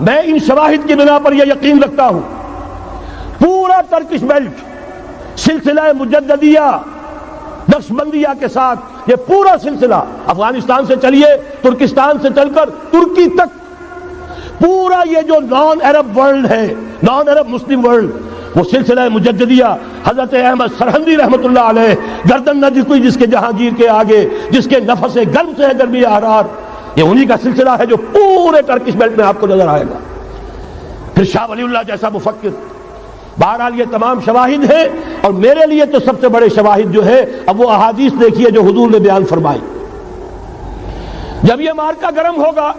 میں ان شواہد کی بنا پر یہ یقین رکھتا ہوں پورا ٹرکش بیلٹ سلسلہ مجددیہ نقشبندیہ کے ساتھ یہ پورا سلسلہ افغانستان سے چلیے ترکستان سے چل کر ترکی تک پورا یہ جو نان عرب ورلڈ ہے نان عرب مسلم ورلڈ وہ سلسلہ مجددیہ حضرت احمد سرہندی رحمت اللہ علیہ گردن نہ جھکی جس کے جہانگیر کے آگے جس کے نفس گرم سے ہے گرمی احرار یہ انہی کا سلسلہ ہے جو پورے ٹرکش بیلٹ میں آپ کو نظر آئے گا. پھر شاہ ولی اللہ جیسا مفکر. بہرحال یہ تمام شواہد ہیں اور میرے لیے تو سب سے بڑے شواہد جو ہے اب وہ احادیث دیکھیے جو حضور نے بیان فرمائی. جب یہ مارکا گرم ہوگا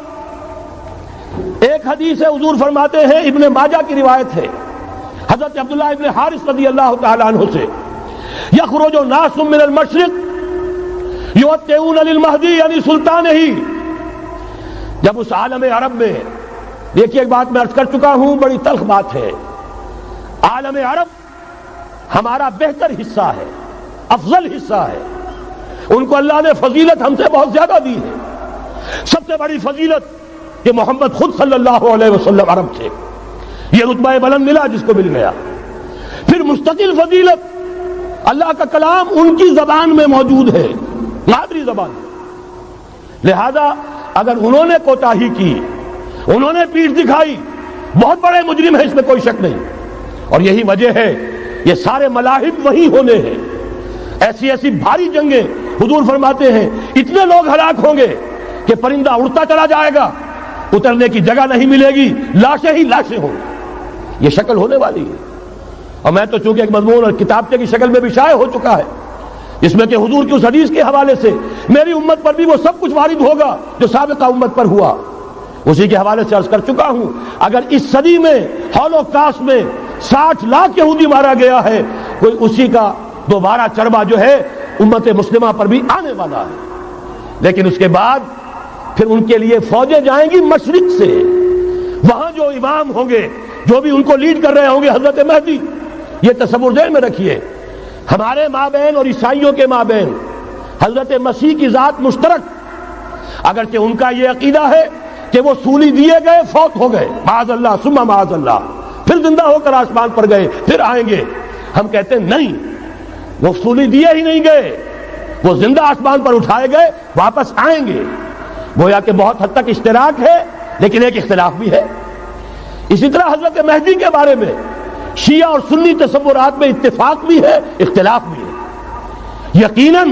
ایک حدیث ہے حضور فرماتے ہیں ابن ماجہ کی روایت ہے حضرت عبداللہ ابن حارث رضی اللہ تعالی عنہ سے یخرج ناس من المشرق یؤتون للمہدی یعنی سلطان ہی. جب اس عالم عرب میں دیکھیے ایک بات میں عرض کر چکا ہوں بڑی تلخ بات ہے عالم عرب ہمارا بہتر حصہ ہے افضل حصہ ہے ان کو اللہ نے فضیلت ہم سے بہت زیادہ دی ہے. سب سے بڑی فضیلت کہ محمد خود صلی اللہ علیہ وسلم عرب تھے یہ رتبہ بلند ملا جس کو مل گیا. پھر مستقل فضیلت اللہ کا کلام ان کی زبان میں موجود ہے مادری زبان. لہذا اگر انہوں نے کوتاہی کی انہوں نے پیٹھ دکھائی بہت بڑے مجرم ہیں اس میں کوئی شک نہیں. اور یہی وجہ ہے یہ سارے ملاحم وہی ہونے ہیں ایسی ایسی بھاری جنگیں حضور فرماتے ہیں اتنے لوگ ہلاک ہوں گے کہ پرندہ اڑتا چلا جائے گا اترنے کی جگہ نہیں ملے گی لاشیں ہی لاشیں ہوں یہ شکل ہونے والی ہے. اور میں تو چونکہ ایک مضمون اور کتابچے کی شکل میں بھی شائع ہو چکا ہے اس میں کہ حضور کی اس حدیث کے حوالے سے میری امت پر بھی وہ سب کچھ وارد ہوگا جو سابقہ امت پر ہوا اسی کے حوالے سے عرض کر چکا ہوں. اگر اس صدی میں ہولوکاسٹ میں 60 لاکھ یہودی مارا گیا ہے کوئی اسی کا دوبارہ چربا جو ہے امت مسلمہ پر بھی آنے والا ہے. لیکن اس کے بعد پھر ان کے لیے فوجیں جائیں گی مشرق سے وہاں جو امام ہوں گے جو بھی ان کو لیڈ کر رہے ہوں گے حضرت مہدی. یہ تصور ذہن میں رکھیے ہمارے مابین اور عیسائیوں کے مابین حضرت مسیح کی ذات مشترک اگرچہ ان کا یہ عقیدہ ہے کہ وہ سولی دیے گئے فوت ہو گئے معاذ اللہ ثم معاذ اللہ پھر زندہ ہو کر آسمان پر گئے پھر آئیں گے. ہم کہتے ہیں نہیں وہ سولی دیے ہی نہیں گئے وہ زندہ آسمان پر اٹھائے گئے واپس آئیں گے. گویا کہ بہت حد تک اشتراک ہے لیکن ایک اختلاف بھی ہے. اسی طرح حضرت مہدی کے بارے میں شیعہ اور سنی تصورات میں اتفاق بھی ہے اختلاف بھی ہے. یقیناً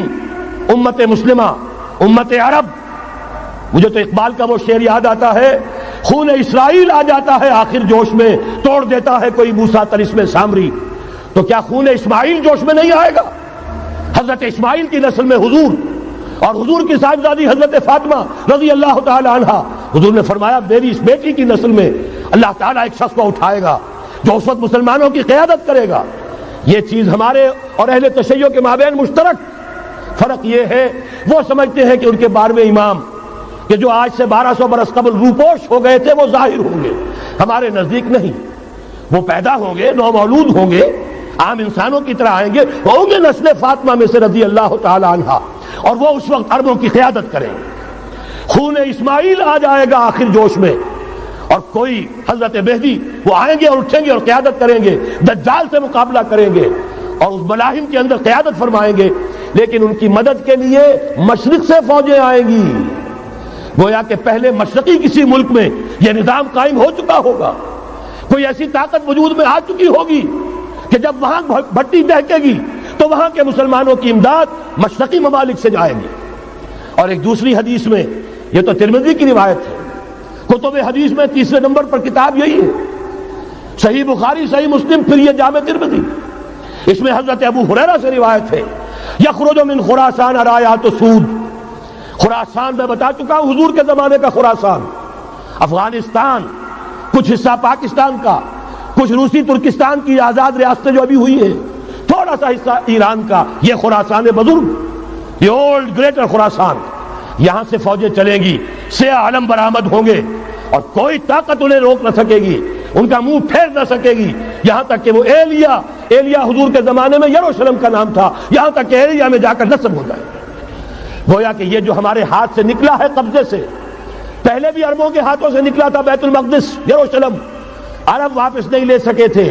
امت مسلمہ امت عرب مجھے تو اقبال کا وہ شعر یاد آتا ہے خون اسرائیل آ جاتا ہے آخر جوش میں توڑ دیتا ہے کوئی موسیٰ طلسم سامری. تو کیا خون اسماعیل جوش میں نہیں آئے گا؟ حضرت اسماعیل کی نسل میں حضور اور حضور کی صاحبزادی حضرت فاطمہ رضی اللہ تعالی عنہا حضور نے فرمایا میری اس بیٹی کی نسل میں اللہ تعالیٰ ایک شخص کو اٹھائے گا جو اس وقت مسلمانوں کی قیادت کرے گا. یہ چیز ہمارے اور اہل تشیع کے مابین مشترک. فرق یہ ہے وہ سمجھتے ہیں کہ ان کے 12ویں امام کہ جو آج سے 1200 برس قبل روپوش ہو گئے تھے وہ ظاہر ہوں گے. ہمارے نزدیک نہیں وہ پیدا ہوں گے نو مولود ہوں گے عام انسانوں کی طرح آئیں گے ہوں گے نسل فاطمہ میں سے رضی اللہ تعالی عنہا اور وہ اس وقت عربوں کی قیادت کریں گے. خون اسماعیل آ جائے گا آخر جوش میں اور کوئی حضرت مہدی وہ آئیں گے اور اٹھیں گے اور قیادت کریں گے دجال سے مقابلہ کریں گے اور اس ملاحم کے اندر قیادت فرمائیں گے. لیکن ان کی مدد کے لیے مشرق سے فوجیں آئیں گی. گویا کہ پہلے مشرقی کسی ملک میں یہ نظام قائم ہو چکا ہوگا کوئی ایسی طاقت وجود میں آ چکی ہوگی کہ جب وہاں بھٹی دہکے گی تو وہاں کے مسلمانوں کی امداد مشرقی ممالک سے جائے گی. اور ایک دوسری حدیث میں یہ تو ترمذی کی روایت ہے کتب حدیث میں 3 نمبر پر کتاب یہی ہے صحیح بخاری صحیح مسلم پھر یہ جامع ترمذی. اس میں حضرت ابو ہریرہ سے روایت ہے یخرج من خراسان رایات سود. خراسان میں بتا چکا ہوں حضور کے زمانے کا خراسان افغانستان کچھ حصہ پاکستان کا کچھ روسی ترکستان کی آزاد ریاستیں جو ابھی ہوئی ہیں تھوڑا سا حصہ ایران کا یہ خراسان بزرگ یہ اولڈ گریٹر خراسان. یہاں سے فوجیں چلیں گی سیاہ علم برآمد ہوں گے اور کوئی طاقت انہیں روک نہ سکے گی ان کا منہ پھیر نہ سکے گی یہاں تک کہ وہ ایلیا حضور کے زمانے میں یروشلم کا نام تھا یہاں تک کہ ایلیا میں جا کر نصب ہو جائے. گویا کہ یہ جو ہمارے ہاتھ سے نکلا ہے قبضے سے پہلے بھی عربوں کے ہاتھوں سے نکلا تھا بیت المقدس یروشلم، عرب واپس نہیں لے سکے تھے۔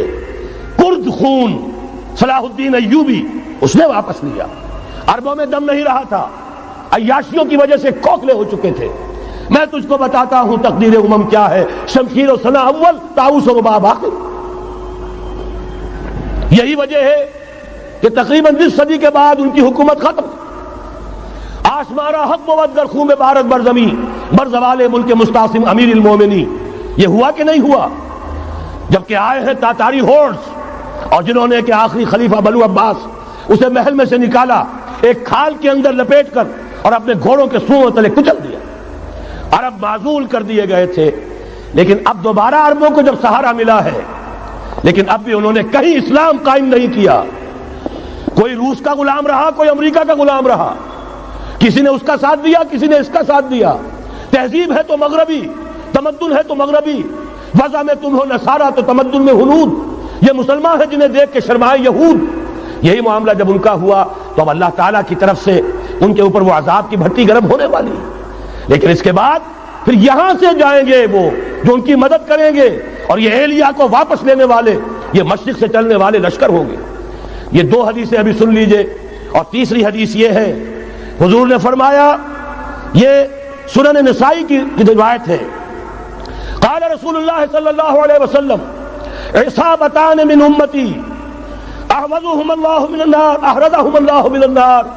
کرد خون صلاح الدین ایوبی اس نے واپس لیا، عربوں میں دم نہیں رہا تھا، عیاشیوں کی وجہ سے کھوکھلے ہو چکے تھے۔ میں تجھ کو بتاتا ہوں تقدیر امم کیا ہے، شمشیر و ثنا اول، طاؤس و رباب آخر۔ یہی وجہ ہے کہ تقریباً 20 صدی کے بعد ان کی حکومت ختم۔ آسمارا حق بود گر خون بارت بر زمین بر زوال ملک مستعصم امیر المومنین۔ یہ ہوا کہ نہیں ہوا؟ جبکہ آئے ہیں تاتاری ہورس، اور جنہوں نے کہ آخری خلیفہ بنو عباس اسے محل میں سے نکالا، ایک کھال کے اندر لپیٹ کر اور اپنے گھوڑوں کے سوؤں تلے کچل دیا۔ عرب معزول کر دیے گئے تھے، لیکن اب دوبارہ عربوں کو جب سہارا ملا ہے، لیکن اب بھی انہوں نے کہیں اسلام قائم نہیں کیا۔ کوئی روس کا غلام رہا، کوئی امریکہ کا غلام رہا، کسی نے اس کا ساتھ دیا، کسی نے اس کا ساتھ دیا۔ تہذیب ہے تو مغربی، تمدن ہے تو مغربی، وضع میں تم ہو نصارہ تو تمدن میں ہنود۔ یہ مسلمان ہیں جنہیں دیکھ کے شرمائے یہود۔ یہی معاملہ جب ان کا ہوا تو اب اللہ تعالیٰ کی طرف سے ان کے اوپر وہ عذاب کی بھٹی گرم ہونے والی ہے۔ لیکن اس کے بعد پھر یہاں سے جائیں گے وہ جو ان کی مدد کریں گے، اور یہ ایلیا کو واپس لینے والے، یہ مشرق سے چلنے والے لشکر ہوں گے۔ یہ 2 حدیثیں ابھی سن لیجئے، اور تیسری حدیث یہ ہے، حضور نے فرمایا، یہ سنن نسائی کی روایت ہے، قال رسول اللہ صلی اللہ علیہ وسلم عصابتان من امتی احوذهم اللہ من النار احرزهم اللہ من النار۔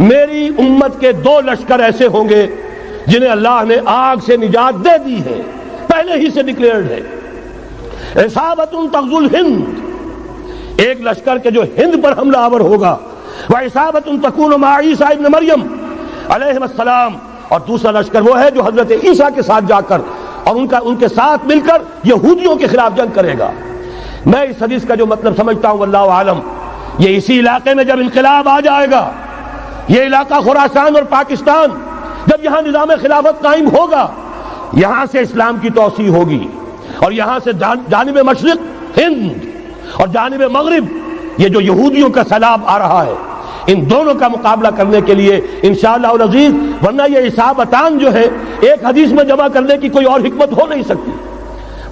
میری امت کے 2 لشکر ایسے ہوں گے جنہیں اللہ نے آگ سے نجات دے دی ہے، پہلے ہی سے ڈکلیئرڈ ہے۔ عصابت تغزو الہند، ایک لشکر کے جو ہند پر حملہ آور ہوگا، وعصابت تکون مع عیسیٰ ابن مریم علیہ السلام، اور دوسرا لشکر وہ ہے جو حضرت عیسیٰ کے ساتھ جا کر اور ان کے ساتھ مل کر یہودیوں کے خلاف جنگ کرے گا۔ میں اس حدیث کا جو مطلب سمجھتا ہوں واللہ عالم، یہ اسی علاقے میں جب انقلاب آ جائے گا، یہ علاقہ خراسان اور پاکستان، جب یہاں نظام خلافت قائم ہوگا، یہاں سے اسلام کی توسیع ہوگی، اور یہاں سے جانب مشرق ہند اور جانب مغرب یہ جو یہودیوں کا سیلاب آ رہا ہے، ان دونوں کا مقابلہ کرنے کے لیے انشاءاللہ العزیز، ورنہ یہ عصابتان جو ہے ایک حدیث میں جمع کرنے کی کوئی اور حکمت ہو نہیں سکتی،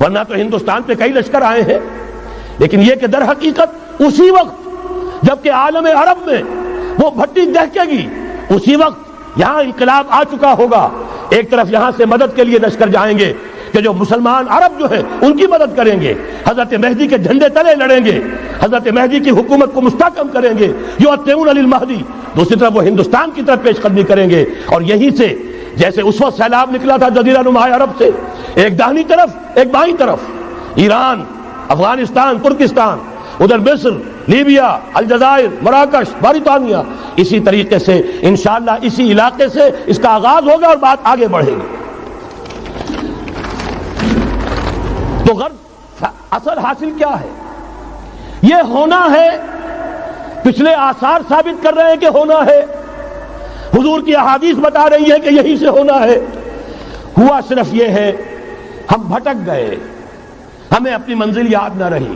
ورنہ تو ہندوستان پہ کئی لشکر آئے ہیں، لیکن یہ کہ در حقیقت اسی وقت جبکہ عالم عرب میں وہ بھٹی دہکے گی، اسی وقت یہاں انقلاب آ چکا ہوگا۔ ایک طرف یہاں سے مدد کے لیے لشکر جائیں گے کہ جو مسلمان عرب جو ہیں ان کی مدد کریں گے، حضرت مہدی کے جھنڈے تلے لڑیں گے، حضرت مہدی کی حکومت کو مستحکم کریں گے، یؤتون للمہدی۔ دوسری طرف وہ ہندوستان کی طرف پیش قدمی کریں گے، اور یہیں سے جیسے اس وقت سیلاب نکلا تھا جزیرہ نما عرب سے، ایک داہنی طرف ایک بائیں طرف، ایران، افغانستان، ترکستان، ادھر مصر، لیبیا، الجزائر، مراکش، باریطانیہ، اسی طریقے سے انشاءاللہ اسی علاقے سے اس کا آغاز ہوگا اور بات آگے بڑھے گی۔ تو غرض اصل حاصل کیا ہے؟ یہ ہونا ہے، پچھلے آثار ثابت کر رہے ہیں کہ ہونا ہے، حضور کی احادیث بتا رہی ہے کہ یہی سے ہونا ہے۔ ہوا صرف یہ ہے ہم بھٹک گئے، ہمیں اپنی منزل یاد نہ رہی۔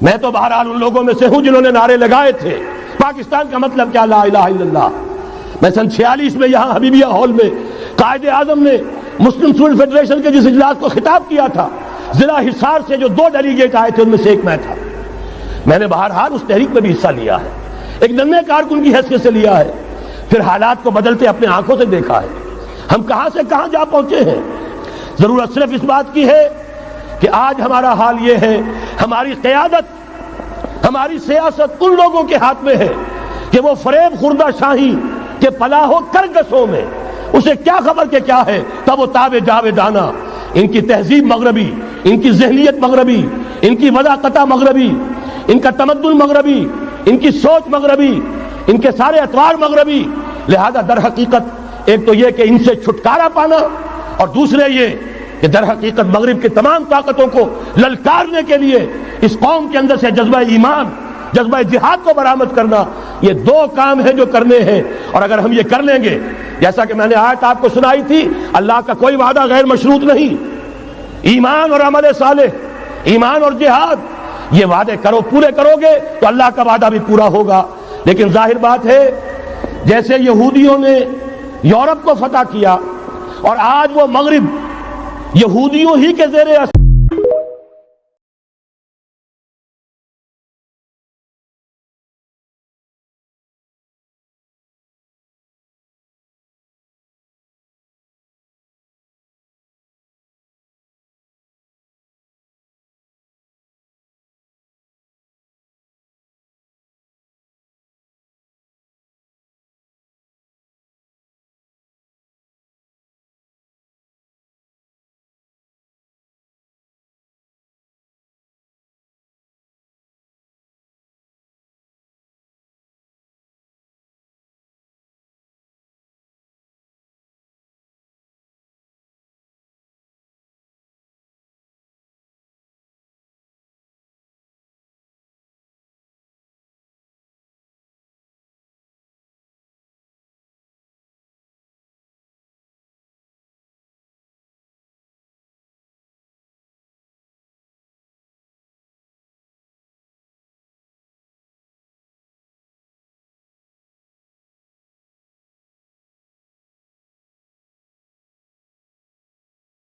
میں تو بہرحال ان لوگوں میں سے ہوں جنہوں نے نعرے لگائے تھے پاکستان کا مطلب کیا، لا الہ الا اللہ۔ میں سن 46 میں یہاں حبیبیہ ہال میں قائد اعظم نے مسلم اسٹوڈنٹ فیڈریشن کے جس اجلاس کو خطاب کیا تھا، ضلع حصار سے جو 2 ڈیلیگیٹ آئے تھے ان میں سے ایک میں تھا۔ میں نے بہرحال اس تحریک میں بھی حصہ لیا ہے، ایک ننھے کارکن کی حیثیت سے لیا ہے، پھر حالات کو بدلتے اپنے آنکھوں سے دیکھا ہے، ہم کہاں سے کہاں جا پہنچے ہیں۔ ضرورت صرف اس بات کی ہے کہ آج ہمارا حال یہ ہے، ہماری قیادت، ہماری سیاست ان لوگوں کے ہاتھ میں ہے کہ وہ فریب خوردہ شاہی کے پلاح و کرگسوں میں اسے کیا خبر کہ کیا ہے، تب وہ تاب جاویدانہ، ان کی تہذیب مغربی، ان کی ذہنیت مغربی، ان کی وضاقتہ مغربی، ان کا تمدن مغربی، ان کی سوچ مغربی، ان کے سارے اطوار مغربی۔ لہذا در حقیقت ایک تو یہ کہ ان سے چھٹکارا پانا، اور دوسرے یہ کہ در حقیقت مغرب کی تمام طاقتوں کو للکارنے کے لیے اس قوم کے اندر سے جذبہ ایمان، جذبہ جہاد کو برآمد کرنا، یہ 2 کام ہیں جو کرنے ہیں۔ اور اگر ہم یہ کر لیں گے، جیسا کہ میں نے آیت آپ کو سنائی تھی، اللہ کا کوئی وعدہ غیر مشروط نہیں، ایمان اور عمل صالح، ایمان اور جہاد، یہ وعدے پورے کرو گے تو اللہ کا وعدہ بھی پورا ہوگا۔ لیکن ظاہر بات ہے جیسے یہودیوں نے یورپ کو فتح کیا، اور آج وہ مغرب یہودیوں ہی کے زیر